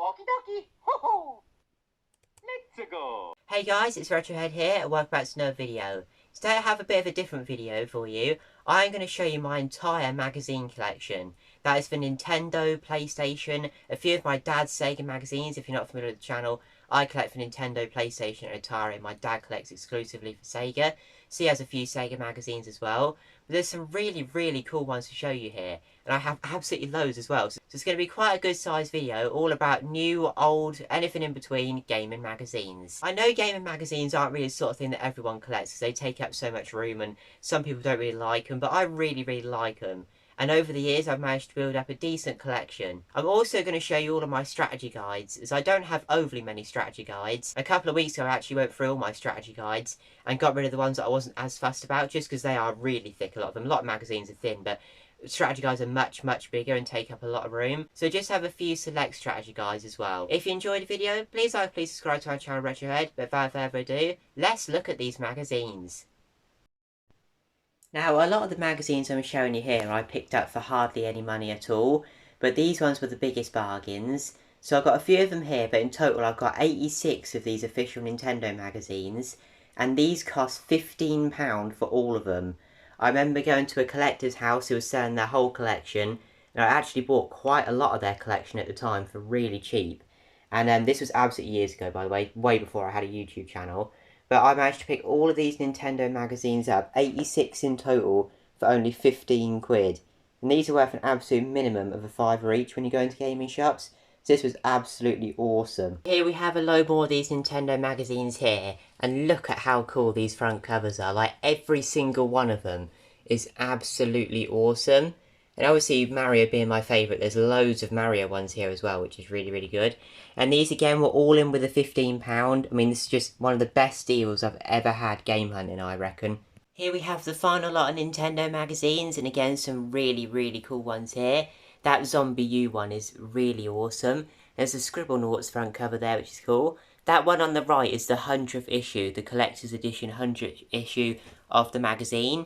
Okie dokie. Ho ho. Let's go. Hey guys, it's Retrohead here and welcome back to another video. Today I have a bit of a different video for you. I'm going to show you my entire magazine collection. That is for Nintendo, PlayStation, a few of my dad's Sega magazines. If you're not familiar with the channel, I collect for Nintendo, PlayStation and Atari. My dad collects exclusively for Sega, so he has a few Sega magazines as well. But there's some really cool ones to show you here. And I have absolutely loads as well. So it's going to be quite a good sized video all about new, old, anything in between gaming magazines. I know gaming magazines aren't really the sort of thing that everyone collects because they take up so much room and some people don't really like them, but I really like them. And over the years I've managed to build up a decent collection. I'm also going to show you all of my strategy guides, as I don't have overly many strategy guides. A couple of weeks ago I actually went through all my strategy guides and got rid of the ones that I wasn't as fussed about, just because they are really thick, a lot of them. A lot of magazines are thin, but strategy guides are much bigger and take up a lot of room. So just have a few select strategy guides as well. If you enjoyed the video, please subscribe to our channel Retrohead. But without further ado, let's look at these magazines. Now, a lot of the magazines I'm showing you here I picked up for hardly any money at all, but these ones were the biggest bargains. So I've got a few of them here, but in total I've got 86 of these official Nintendo magazines, and these cost £15 for all of them. I remember going to a collector's house who was selling their whole collection, and I actually bought quite a lot of their collection at the time for really cheap. And this was absolutely years ago, by the way before I had a YouTube channel. But I managed to pick all of these Nintendo magazines up, 86 in total, for only 15 quid. And these are worth an absolute minimum of a £5 each when you go into gaming shops. So this was absolutely awesome. Here we have a load more of these Nintendo magazines here. And look at how cool these front covers are. Like, every single one of them is absolutely awesome. And obviously, Mario being my favourite, there's loads of Mario ones here as well, which is really good. And these, again, were all in with a £15. I mean, this is just one of the best deals I've ever had game hunting, I reckon. Here we have the final lot of Nintendo magazines, and again, some really cool ones here. That ZombiU one is really awesome. There's a Scribblenauts front cover there, which is cool. That one on the right is the 100th issue, the collector's edition 100th issue of the magazine.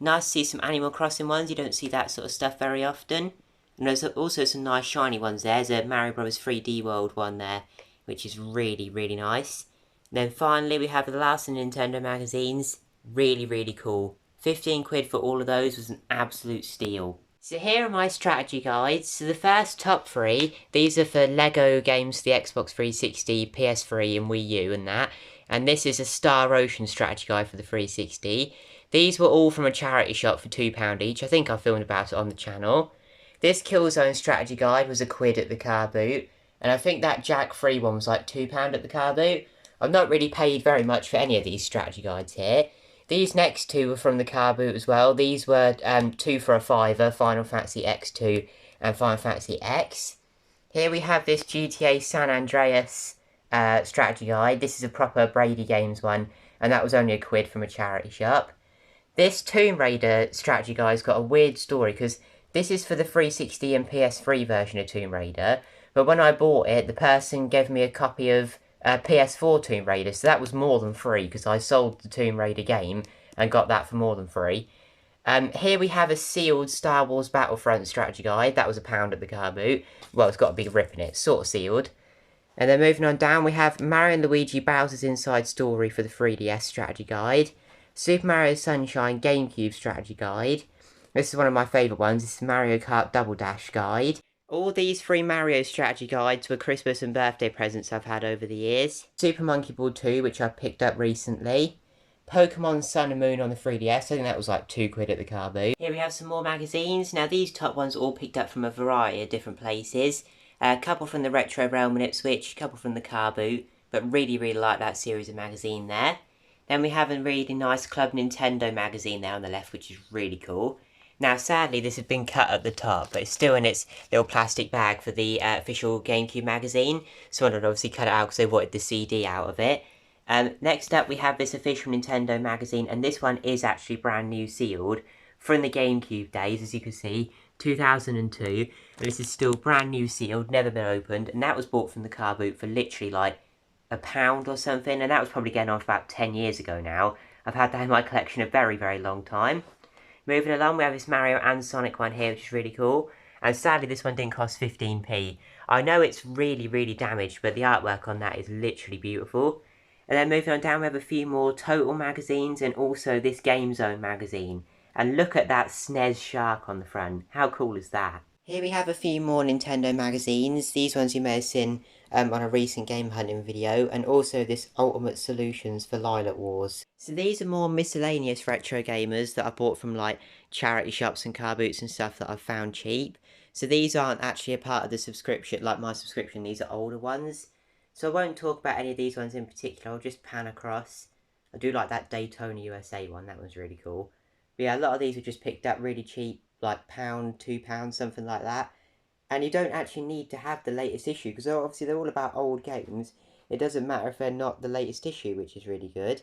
Nice to see some Animal Crossing ones, you don't see that sort of stuff very often. And there's also some nice shiny ones there. There's a Mario Bros 3D World one there, which is really nice. And then finally we have the last of the Nintendo magazines. Really cool. 15 quid for all of those was an absolute steal. So here are my strategy guides. So the first top three, these are for Lego games for the Xbox 360, PS3 and Wii U and that. And this is a Star Ocean strategy guide for the 360. These were all from a charity shop for £2 each. I think I filmed about it on the channel. This Killzone strategy guide was a quid at the car boot. And I think that Jak 3 one was like £2 at the car boot. I've not really paid very much for any of these strategy guides here. These next two were from the car boot as well. These were 2 for a fiver, Final Fantasy X2 and Final Fantasy X. Here we have this GTA San Andreas strategy guide. This is a proper Brady Games one, and that was only a quid from a charity shop. This Tomb Raider strategy guide's got a weird story, because this is for the 360 and PS3 version of Tomb Raider, but when I bought it, the person gave me a copy of PS4 Tomb Raider, so that was more than free, because I sold the Tomb Raider game and got that for more than free. Here we have a sealed Star Wars Battlefront strategy guide. That was £1 at the car boot. Well, it's got a big rip in it, sort of sealed. And then moving on down, we have Mario & Luigi Bowser's Inside Story for the 3DS strategy guide. Super Mario Sunshine GameCube strategy guide. This is one of my favourite ones. This is Mario Kart Double Dash guide. All these 3 Mario strategy guides were Christmas and birthday presents I've had over the years. Super Monkey Ball 2, which I picked up recently. Pokemon Sun and Moon on the 3DS, I think that was like 2 quid at the car boot. Here we have some more magazines. Now these top ones all picked up from a variety of different places. A couple from the Retro Realm in Ipswich, a couple from the car boot, but really like that series of magazine there. Then we have a really nice Club Nintendo magazine there on the left, which is really cool. Now, sadly, this has been cut at the top, but it's still in its little plastic bag for the official GameCube magazine. Someone had obviously cut it out because they wanted the CD out of it. Next up, we have this official Nintendo magazine, and this one is actually brand new sealed from the GameCube days, as you can see, 2002. And this is still brand new sealed, never been opened, and that was bought from the car boot for literally like £1 or something, and that was probably getting on for about 10 years ago now. I've had that in my collection a very long time. Moving along, we have this Mario and Sonic one here, which is really cool. And sadly, this one didn't cost 15p. I know it's really, really damaged, but the artwork on that is literally beautiful. And then moving on down, we have a few more Total magazines and also this Game Zone magazine. And look at that SNES shark on the front. How cool is that? Here we have a few more Nintendo magazines. These ones you may have seen on a recent game hunting video. And also this Ultimate Solutions for Lilac Wars. So these are more miscellaneous retro gamers that I bought from like charity shops and car boots and stuff that I've found cheap. So these aren't actually a part of the subscription, like my subscription. These are older ones. So I won't talk about any of these ones in particular. I'll just pan across. I do like that Daytona USA one. That one's really cool. But yeah, a lot of these were just picked up really cheap, like £1, £2, something like that. And you don't actually need to have the latest issue, because obviously they're all about old games. It doesn't matter if they're not the latest issue, which is really good.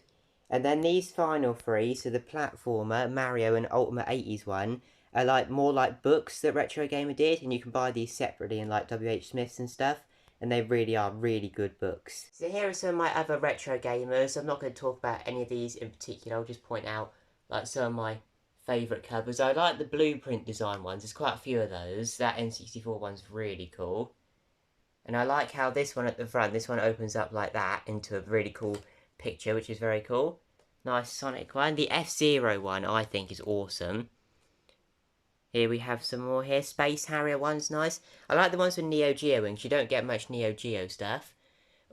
And then these final three, so the platformer, Mario, and Ultimate 80s one, are like more like books that Retro Gamer did, and you can buy these separately in like WH Smith's and stuff. And they really are really good books. So here are some of my other retro gamers. I'm not going to talk about any of these in particular. I'll just point out like some of my favourite covers. I like the blueprint design ones. There's quite a few of those. That N64 one's really cool. And I like how this one at the front, this one opens up like that into a really cool picture, which is very cool. Nice Sonic one. The F-Zero one I think is awesome. Here we have some more here. Space Harrier one's nice. I like the ones with Neo Geo wings. You don't get much Neo Geo stuff.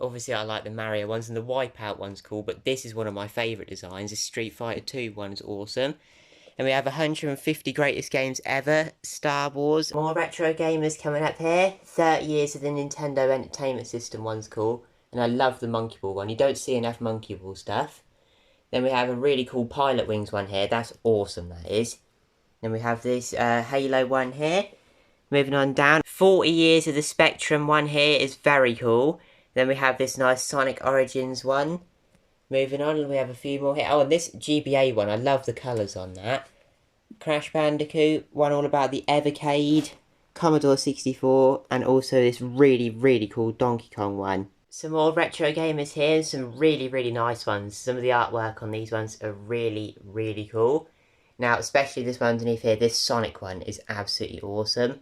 Obviously, I like the Mario ones, and the Wipeout one's cool, but this is one of my favourite designs. The Street Fighter 2 one's awesome. And we have 150 greatest games ever, Star Wars. More retro gamers coming up here. 30 years of the Nintendo Entertainment System one's cool. And I love the Monkey Ball one. You don't see enough Monkey Ball stuff. Then we have a really cool Pilot Wings one here. That's awesome, that is. Then we have this Halo one here. Moving on down. 40 years of the Spectrum one here is very cool. Then we have this nice Sonic Origins one. Moving on, we have a few more here. Oh, and this GBA one. I love the colours on that. Crash Bandicoot. One all about the Evercade. Commodore 64. And also this really, really cool Donkey Kong one. Some more retro gamers here. Some really, really nice ones. Some of the artwork on these ones are really, really cool. Now, especially this one underneath here, this Sonic one is absolutely awesome.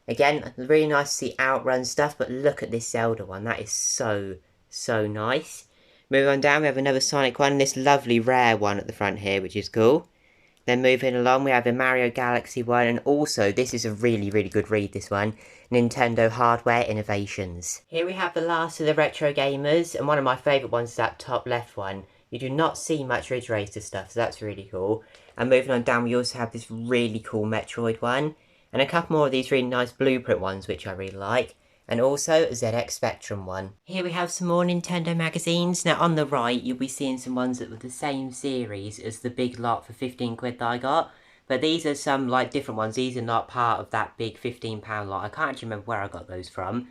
Again, really nice to see Outrun stuff, but look at this Zelda one. That is so, so nice. Moving on down, we have another Sonic one, this lovely rare one at the front here, which is cool. Then moving along, we have the Mario Galaxy one, and also, this is a really, really good read, this one, Nintendo Hardware Innovations. Here we have the last of the retro gamers, and one of my favourite ones is that top left one. You do not see much Ridge Racer stuff, so that's really cool. And moving on down, we also have this really cool Metroid one. And a couple more of these really nice blueprint ones, which I really like. And also a ZX Spectrum one. Here we have some more Nintendo magazines. Now on the right, you'll be seeing some ones that were the same series as the big lot for 15 quid that I got. But these are some like different ones. These are not part of that big £15 lot. I can't actually remember where I got those from.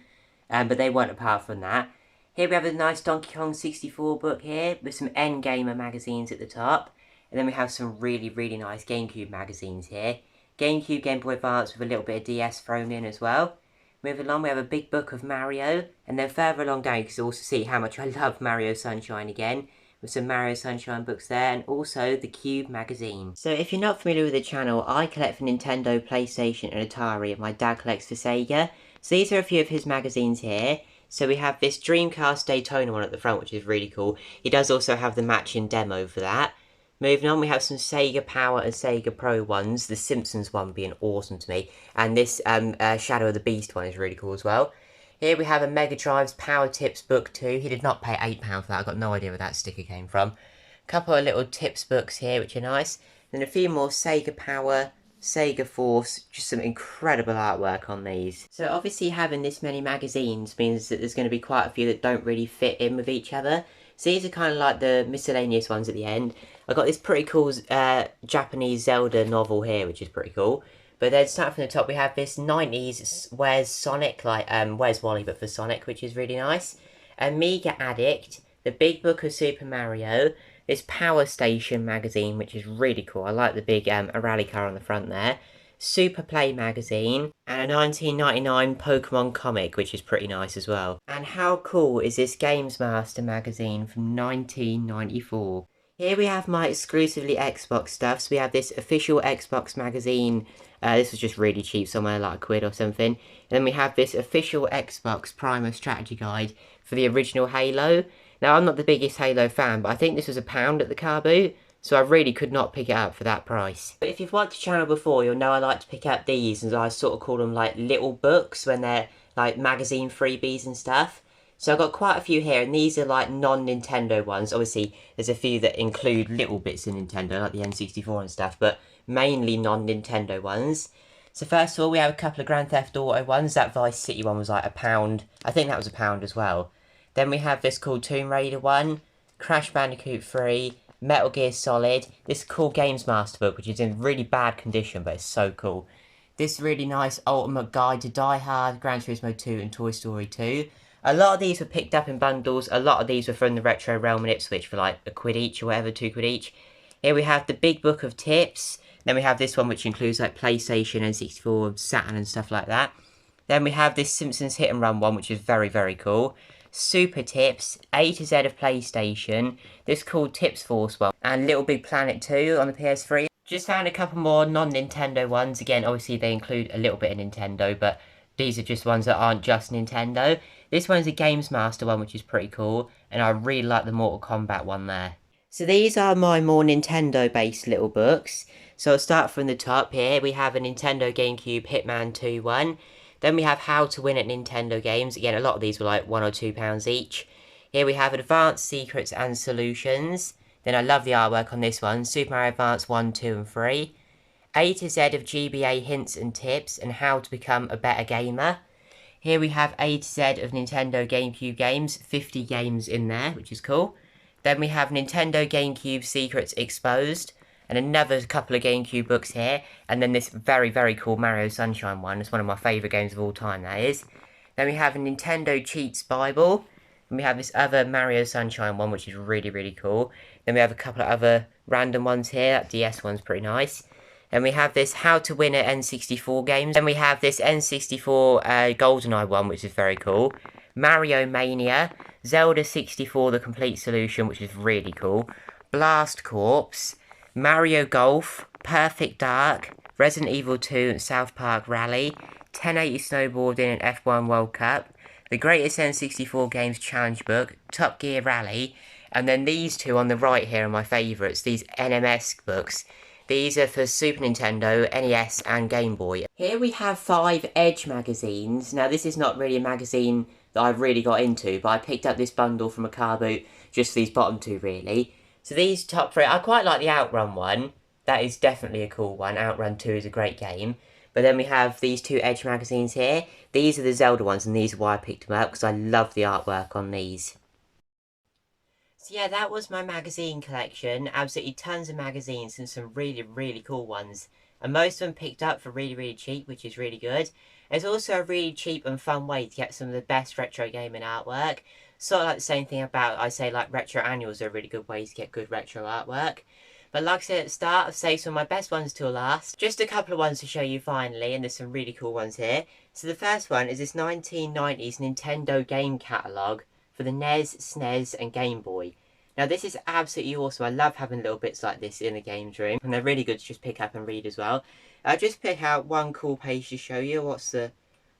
But they weren't apart from that. Here we have a nice Donkey Kong 64 book here with some N-Gamer magazines at the top. And then we have some really, really nice GameCube magazines here. GameCube, Game Boy Advance with a little bit of DS thrown in as well. Moving along, we have a big book of Mario. And then further along down, you can also see how much I love Mario Sunshine again. With some Mario Sunshine books there. And also the Cube magazine. So if you're not familiar with the channel, I collect for Nintendo, PlayStation and Atari. And my dad collects for Sega. So these are a few of his magazines here. So we have this Dreamcast Daytona one at the front, which is really cool. He does also have the matching demo for that. Moving on, we have some Sega Power and Sega Pro ones. The Simpsons one being awesome to me. And this Shadow of the Beast one is really cool as well. Here we have a Mega Drive's Power Tips book 2. He did not pay £8 for that. I got no idea where that sticker came from. A couple of little tips books here, which are nice. Then a few more Sega Power, Sega Force, just some incredible artwork on these. So obviously having this many magazines means that there's going to be quite a few that don't really fit in with each other. So these are kind of like the miscellaneous ones at the end. I got this pretty cool Japanese Zelda novel here, which is pretty cool. But then starting from the top, we have this 90s Where's Sonic, like Where's Wally, but for Sonic, which is really nice. Amiga Addict, the Big Book of Super Mario, this Power Station magazine, which is really cool. I like the big rally car on the front there. Super Play magazine, and a 1999 Pokemon comic, which is pretty nice as well. And how cool is this Games Master magazine from 1994? Here we have my exclusively Xbox stuff. So we have this official Xbox magazine This was just really cheap, somewhere like £1 or something. And then we have this official Xbox Primer strategy guide for the original Halo. Now, I'm not the biggest Halo fan, but I think this was £1 at the car boot, so I really could not pick it up for that price. But if you've watched the channel before, you'll know I like to pick up these, and I sort of call them like little books when they're like magazine freebies and stuff. So I've got quite a few here, and these are like non-Nintendo ones. Obviously, there's a few that include little bits of Nintendo, like the N64 and stuff, but mainly non-Nintendo ones. So first of all, we have a couple of Grand Theft Auto ones. That Vice City one was like £1. I think that was £1 as well. Then we have this cool Tomb Raider one, Crash Bandicoot 3, Metal Gear Solid, this cool Games Master book, which is in really bad condition, but it's so cool. This really nice Ultimate Guide to Die Hard, Gran Turismo 2 and Toy Story 2. A lot of these were picked up in bundles, a lot of these were from the Retro Realm in Ipswich for like £1 each or whatever, £2 each. Here we have the Big Book of Tips, then we have this one which includes like PlayStation, N64, Saturn and stuff like that. Then we have this Simpsons Hit and Run one, which is very, very cool. Super Tips, A to Z of PlayStation, this called Tips Force one, and Little Big Planet 2 on the PS3. Just found a couple more non-Nintendo ones. Again, obviously they include a little bit of Nintendo, but these are just ones that aren't just Nintendo. This one's a Games Master one, which is pretty cool, and I really like the Mortal Kombat one there. So these are my more Nintendo-based little books. So I'll start from the top here. We have a Nintendo GameCube Hitman 2 one. Then we have How to Win at Nintendo Games. Again, a lot of these were like £1 or £2 each. Here we have Advanced Secrets and Solutions. Then I love the artwork on this one. Super Mario Advance 1, 2 and 3. A to Z of GBA hints and tips and how to become a better gamer. Here we have A to Z of Nintendo GameCube games. 50 games in there, which is cool. Then we have Nintendo GameCube Secrets Exposed. And another couple of GameCube books here. And then this very, very cool Mario Sunshine one. It's one of my favourite games of all time, that is. Then we have a Nintendo Cheats Bible. And we have this other Mario Sunshine one, which is really, really cool. Then we have a couple of other random ones here. That DS one's pretty nice. Then we have this How to Win at N64 games. Then we have this N64 GoldenEye one, which is very cool. Mario Mania. Zelda 64 The Complete Solution, which is really cool. Blast Corps. Mario Golf, Perfect Dark, Resident Evil 2 and South Park Rally, 1080 Snowboarding and F1 World Cup, the Greatest N64 Games Challenge Book, Top Gear Rally, and then these two on the right here are my favourites, these NMS books. These are for Super Nintendo, NES and Game Boy. Here we have 5 Edge magazines. Now this is not really a magazine that I've really got into, but I picked up this bundle from a car boot just for these bottom two really. So these top 3, I quite like the Outrun one. That is definitely a cool one. Outrun 2 is a great game. But then we have these 2 Edge magazines here. These are the Zelda ones, and these are why I picked them up, because I love the artwork on these. So yeah, that was my magazine collection. Absolutely tons of magazines and some really, really cool ones. And most of them picked up for really, really cheap, which is really good. It's also a really cheap and fun way to get some of the best retro gaming artwork. Sort of like the same thing about, I say, like retro annuals are a really good way to get good retro artwork. But like I said at the start, I've saved some of my best ones till last. Just a couple of ones to show you finally, and there's some really cool ones here. So the first one is this 1990s Nintendo game catalogue for the NES, SNES and Game Boy. Now this is absolutely awesome. I love having little bits like this in the games room, and they're really good to just pick up and read as well. I'll just pick out one cool page to show you. What's the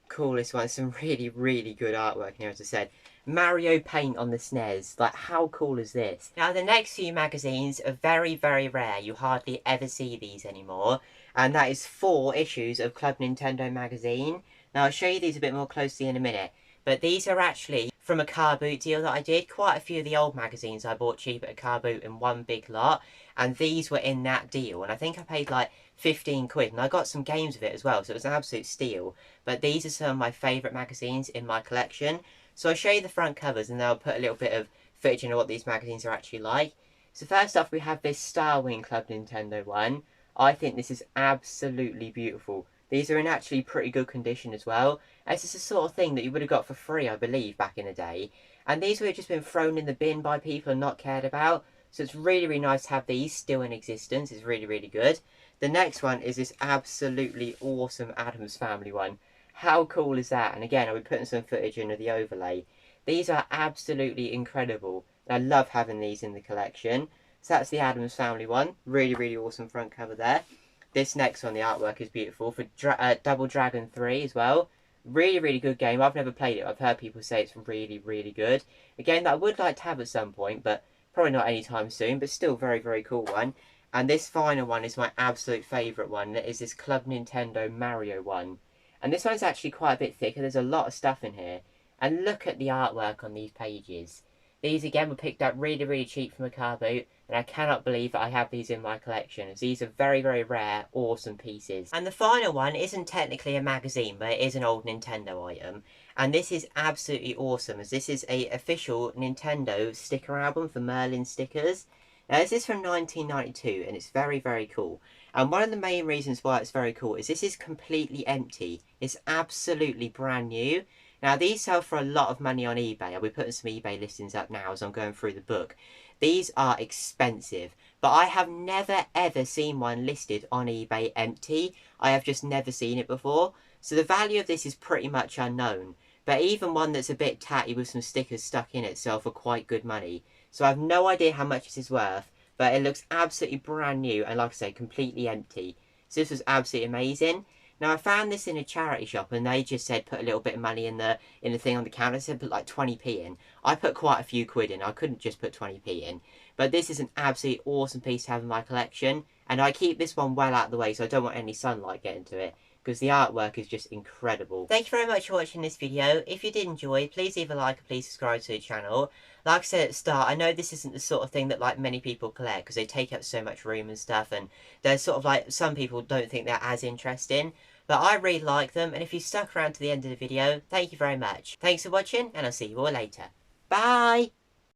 coolest one? Some really, really good artwork here, as I said. Mario Paint on the SNES. Like, how cool is this? Now, the next few magazines are very, very rare. You hardly ever see these anymore. And that is 4 issues of Club Nintendo magazine. Now, I'll show you these a bit more closely in a minute. But these are actually from a car boot deal that I did. Quite a few of the old magazines I bought cheap at a car boot in one big lot. And these were in that deal. And I think I paid like 15 quid. And I got some games of it as well. So it was an absolute steal. But these are some of my favourite magazines in my collection. So I'll show you the front covers and then I'll put a little bit of footage into what these magazines are actually like. So first off we have this Star Wing Club Nintendo one. I think this is absolutely beautiful. These are in actually pretty good condition as well. This is the sort of thing that you would have got for free, I believe, back in the day. And these would have just been thrown in the bin by people and not cared about. So it's really, really nice to have these still in existence. It's really, really good. The next one is this absolutely awesome Addams Family one. How cool is that? And again, I'll be putting some footage into the overlay. These are absolutely incredible. I love having these in the collection. So that's the Addams Family one. Really, really awesome front cover there. This next one, the artwork is beautiful, for Double Dragon 3 as well. Really, really good game. I've never played it. I've heard people say it's really, really good. A game that I would like to have at some point, but probably not anytime soon, but still very, very cool one. And this final one is my absolute favourite one. That is this Club Nintendo Mario one. And this one's actually quite a bit thicker. There's a lot of stuff in here. And look at the artwork on these pages. These again were picked up really, really cheap from a car boot, and I cannot believe that I have these in my collection, as these are very, very rare, awesome pieces. And the final one isn't technically a magazine, but it is an old Nintendo item. And this is absolutely awesome, as this is a official Nintendo sticker album for Merlin stickers. Now this is from 1992, and it's very, very cool. And one of the main reasons why it's very cool is this is completely empty. It's absolutely brand new. Now, these sell for a lot of money on eBay. I'll be putting some eBay listings up now as I'm going through the book. These are expensive, but I have never ever seen one listed on eBay empty. I have just never seen it before. So the value of this is pretty much unknown. But even one that's a bit tatty with some stickers stuck in it sell for quite good money. So I have no idea how much this is worth, but it looks absolutely brand new and, like I say, completely empty. So this was absolutely amazing. Now, I found this in a charity shop, and they just said put a little bit of money in the thing on the counter. They said put like 20p in. I put quite a few quid in. I couldn't just put 20p in. But this is an absolutely awesome piece to have in my collection. And I keep this one well out of the way, so I don't want any sunlight getting to it, because the artwork is just incredible. Thank you very much for watching this video. If you did enjoy, please leave a like and please subscribe to the channel. Like I said at the start, I know this isn't the sort of thing that like many people collect, because they take up so much room and stuff, and there's sort of like, some people don't think they're as interesting. But I really like them, and if you stuck around to the end of the video, thank you very much. Thanks for watching, and I'll see you all later. Bye!